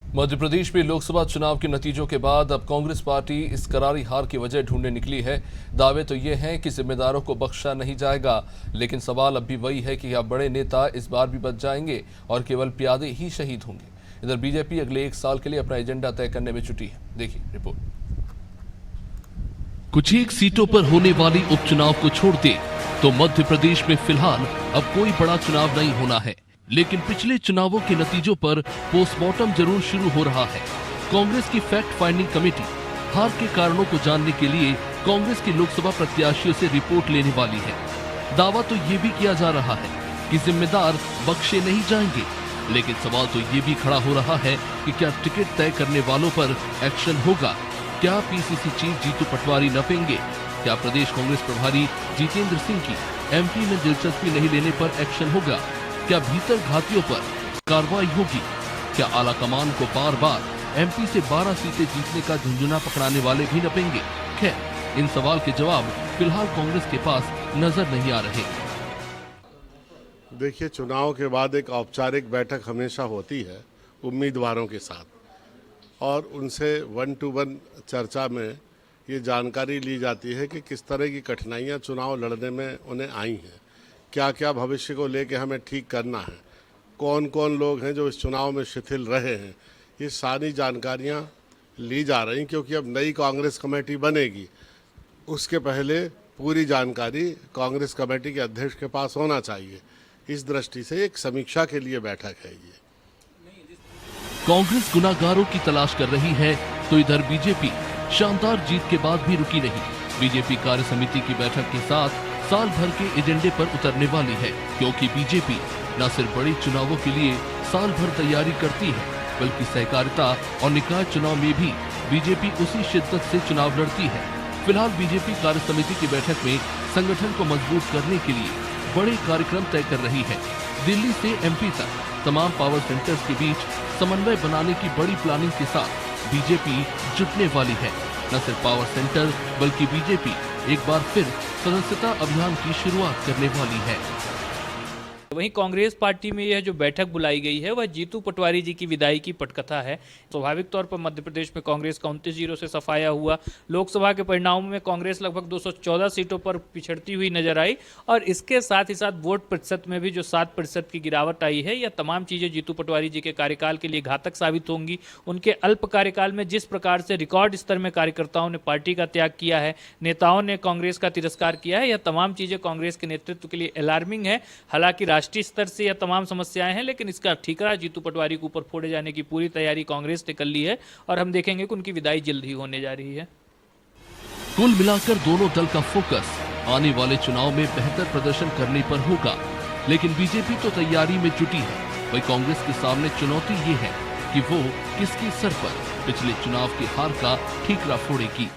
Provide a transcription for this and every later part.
मध्य प्रदेश में लोकसभा चुनाव के नतीजों के बाद अब कांग्रेस पार्टी इस करारी हार की वजह ढूंढने निकली है। दावे तो ये हैं कि जिम्मेदारों को बख्शा नहीं जाएगा, लेकिन सवाल अब भी वही है कि क्या बड़े नेता इस बार भी बच जाएंगे और केवल प्यादे ही शहीद होंगे। इधर बीजेपी अगले 1 साल के लिए अपना एजेंडा तय करने में जुटी है। देखिए रिपोर्ट। कुछ एक सीटों पर होने वाली उपचुनाव को छोड़ दे तो मध्य प्रदेश में फिलहाल अब कोई बड़ा चुनाव नहीं होना है, लेकिन पिछले चुनावों के नतीजों पर पोस्टमार्टम जरूर शुरू हो रहा है। कांग्रेस की फैक्ट फाइंडिंग कमेटी हार के कारणों को जानने के लिए कांग्रेस के लोकसभा प्रत्याशियों से रिपोर्ट लेने वाली है। दावा तो ये भी किया जा रहा है कि जिम्मेदार बख्शे नहीं जाएंगे, लेकिन सवाल तो ये भी खड़ा हो रहा है कि क्या टिकट तय करने वालों पर एक्शन होगा। क्या पीसीसी चीफ जीतू पटवारी नपेंगे? क्या प्रदेश कांग्रेस प्रभारी जितेंद्र सिंह की एमपी में दिलचस्पी नहीं लेने पर एक्शन होगा? क्या भीतर घातियों पर कार्रवाई होगी? क्या आला कमान को बार बार एमपी से 12 सीटें जीतने का झुंझुना पकड़ाने वाले भी नपेंगे? खैर, इन सवाल के जवाब फिलहाल कांग्रेस के पास नजर नहीं आ रहे। देखिए, चुनाव के बाद एक औपचारिक बैठक हमेशा होती है उम्मीदवारों के साथ और उनसे 1 to 1 चर्चा में ये जानकारी ली जाती है कि किस तरह की कठिनाइयां चुनाव लड़ने में उन्हें आई हैं, क्या क्या भविष्य को लेके हमें ठीक करना है, कौन कौन लोग हैं जो इस चुनाव में शिथिल रहे हैं। ये सारी जानकारियां ली जा रही, क्योंकि अब नई कांग्रेस कमेटी बनेगी। उसके पहले पूरी जानकारी कांग्रेस कमेटी के अध्यक्ष के पास होना चाहिए। इस दृष्टि से एक समीक्षा के लिए बैठक है ये। कांग्रेस गुनाहगारों की तलाश कर रही है तो इधर बीजेपी शानदार जीत के बाद भी रुकी नहीं। बीजेपी कार्य समिति की बैठक के साथ साल भर के एजेंडे पर उतरने वाली है, क्योंकि बीजेपी न सिर्फ बड़ी चुनावों के लिए साल भर तैयारी करती है, बल्कि सहकारिता और निकाय चुनाव में भी बीजेपी उसी शिद्दत से चुनाव लड़ती है। फिलहाल बीजेपी कार्य समिति की बैठक में संगठन को मजबूत करने के लिए बड़े कार्यक्रम तय कर रही है। दिल्ली से एमपी तक तमाम पावर सेंटर्स के बीच समन्वय बनाने की बड़ी प्लानिंग के साथ बीजेपी जुटने वाली है। न सिर्फ पावर सेंटर बल्कि बीजेपी एक बार फिर सदस्यता अभियान की शुरुआत करने वाली है। वहीं कांग्रेस पार्टी में यह जो बैठक बुलाई गई है वह जीतू पटवारी जी की विदाई की पटकथा है। स्वाभाविक तौर पर मध्य प्रदेश में कांग्रेस का 29-0 से सफाया हुआ। लोकसभा के परिणामों में कांग्रेस लगभग 214 सीटों पर पिछड़ती हुई नजर आई और इसके साथ ही साथ वोट प्रतिशत में भी जो 7% की गिरावट आई है, यह तमाम चीजें जीतू पटवारी जी के कार्यकाल के लिए घातक साबित होंगी। उनके अल्प कार्यकाल में जिस प्रकार से रिकॉर्ड स्तर में कार्यकर्ताओं ने पार्टी का त्याग किया है, नेताओं ने कांग्रेस का तिरस्कार किया है, यह तमाम चीजें कांग्रेस के नेतृत्व के लिए अलार्मिंग है। हालांकि राष्ट्रीय स्तर से यह तमाम समस्याएं हैं, लेकिन इसका ठीकरा जीतू पटवारी के ऊपर फोड़े जाने की पूरी तैयारी कांग्रेस ने कर ली है और हम देखेंगे कि उनकी विदाई जल्द ही होने जा रही है। कुल मिलाकर दोनों दल का फोकस आने वाले चुनाव में बेहतर प्रदर्शन करने पर होगा, लेकिन बीजेपी तो तैयारी में जुटी है। वही कांग्रेस के सामने चुनौती ये है कि वो किसके सर पर पिछले चुनाव की हार का ठीकरा फोड़ेगी।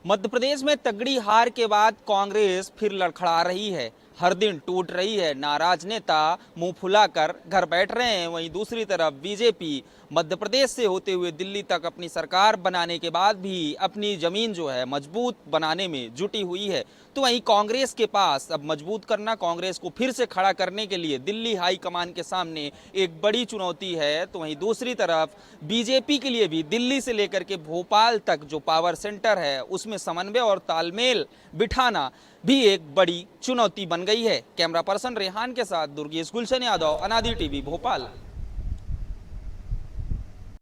मध्य प्रदेश में तगड़ी हार के बाद कांग्रेस फिर लड़खड़ा रही है, हर दिन टूट रही है। नाराज नेता मुंह फुलाकर घर बैठ रहे हैं। वहीं दूसरी तरफ बीजेपी मध्य प्रदेश से होते हुए दिल्ली तक अपनी सरकार बनाने के बाद भी अपनी जमीन जो है मजबूत बनाने में जुटी हुई है। तो वहीं कांग्रेस के पास अब मजबूत करना, कांग्रेस को फिर से खड़ा करने के लिए दिल्ली हाई कमान के सामने एक बड़ी चुनौती है। तो वहीं दूसरी तरफ बीजेपी के लिए भी दिल्ली से लेकर के भोपाल तक जो पावर सेंटर है उसमें समन्वय और तालमेल बिठाना भी एक बड़ी चुनौती बन गई है। कैमरा पर्सन रेहान के साथ दुर्गेश गुलशन यादव, अनादि टीवी, भोपाल।